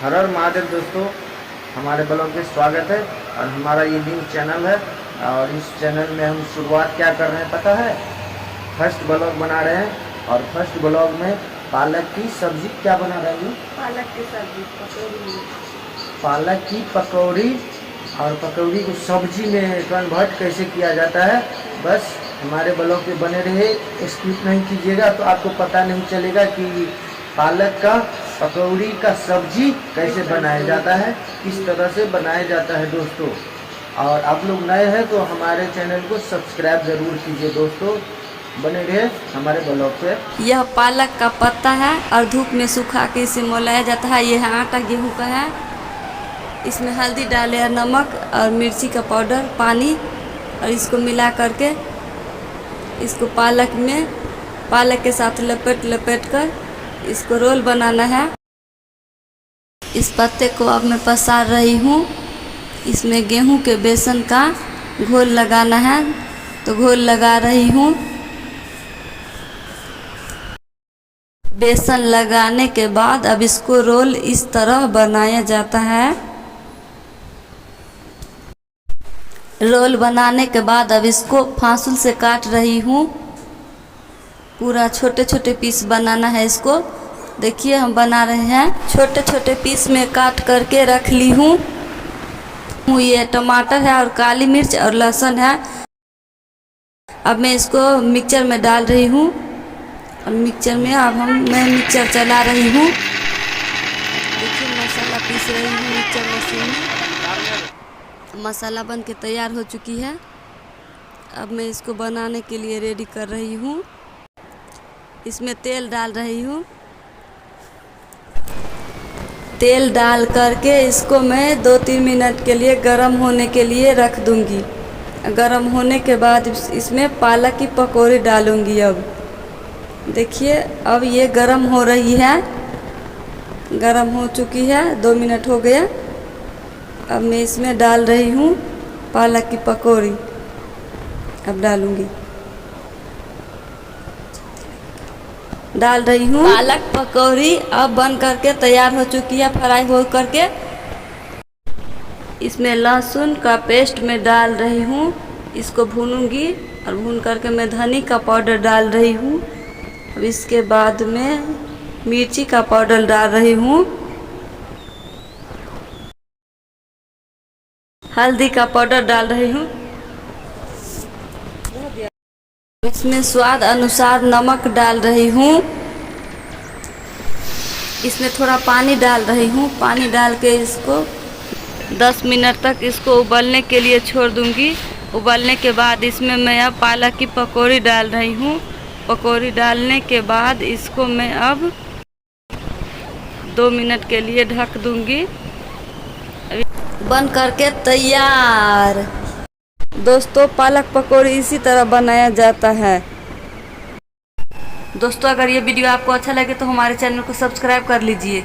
हर हर महादेव दोस्तों, हमारे ब्लॉग में स्वागत है। और हमारा ये न्यू चैनल है और इस चैनल में हम शुरुआत क्या कर रहे हैं पता है? फर्स्ट ब्लॉग बना रहे हैं और फर्स्ट ब्लॉग में पालक की सब्जी क्या बना रहे हैं? पालक की सब्जी पकौड़ी। पालक की पकौड़ी। और पकौड़ी को सब्जी में कन्वर्ट कैसे किया जाता है, बस हमारे ब्लॉग पे बने रहे। स्किप नहीं कीजिएगा तो आपको पता नहीं चलेगा कि पालक का पकौड़ी का सब्जी कैसे बनाया जाता है, किस तरह से बनाया जाता है दोस्तों। और आप लोग नए हैं तो हमारे चैनल को सब्सक्राइब ज़रूर कीजिए दोस्तों, बने रहे हमारे ब्लॉग पे। यह पालक का पत्ता है और धूप में सुखा के इसे मोलाया जाता है। यह आटा गेहूं का है। इसमें हल्दी डाले और नमक और मिर्ची का पाउडर, पानी और इसको मिला करके इसको पालक के साथ लपेट कर इसको रोल बनाना है। इस पत्ते को अब मैं पसार रही हूँ। इसमें गेहूं के बेसन का घोल लगाना है तो घोल लगा रही हूँ। बेसन लगाने के बाद अब इसको रोल इस तरह बनाया जाता है। रोल बनाने के बाद अब इसको फासुल से काट रही हूँ। पूरा छोटे छोटे पीस बनाना है इसको। देखिए हम बना रहे हैं। छोटे छोटे पीस में काट करके रख ली हूँ। ये टमाटर है और काली मिर्च और लहसुन है। अब मैं इसको मिक्सचर में डाल रही हूँ और मिक्सचर में मैं मिक्सचर चला रही हूँ। देखिए मसाला पीस रही हूँ मिक्सचर मशीन में। मसाला बन के तैयार हो चुकी है। अब मैं इसको बनाने के लिए रेडी कर रही हूँ। इसमें तेल डाल रही हूँ। तेल डाल करके इसको मैं 2-3 मिनट के लिए गरम होने के लिए रख दूंगी। गरम होने के बाद इसमें पालक की पकौड़ी डालूंगी। अब देखिए अब ये गरम हो रही है, गरम हो चुकी है। 2 मिनट हो गया। अब मैं इसमें डाल रही हूँ पालक की पकौड़ी। अब डाल रही हूँ पालक पकौड़ी। अब बन करके तैयार हो चुकी है, फ्राई हो करके। इसमें लहसुन का पेस्ट में डाल रही हूँ। इसको भूनूंगी और भून करके मैं धनी का पाउडर डाल रही हूँ। अब इसके बाद में मिर्ची का पाउडर डाल रही हूँ। हल्दी का पाउडर डाल रही हूँ। इसमें स्वाद अनुसार नमक डाल रही हूँ। इसमें थोड़ा पानी डाल रही हूँ। पानी डाल के इसको 10 मिनट तक इसको उबलने के लिए छोड़ दूंगी। उबलने के बाद इसमें मैं अब पालक की पकौड़ी डाल रही हूँ। पकौड़ी डालने के बाद इसको मैं अब 2 मिनट के लिए ढक दूंगी। बन करके तैयार। दोस्तों पालक पकौड़ी इसी तरह बनाया जाता है। दोस्तों अगर ये वीडियो आपको अच्छा लगे तो हमारे चैनल को सब्सक्राइब कर लीजिए।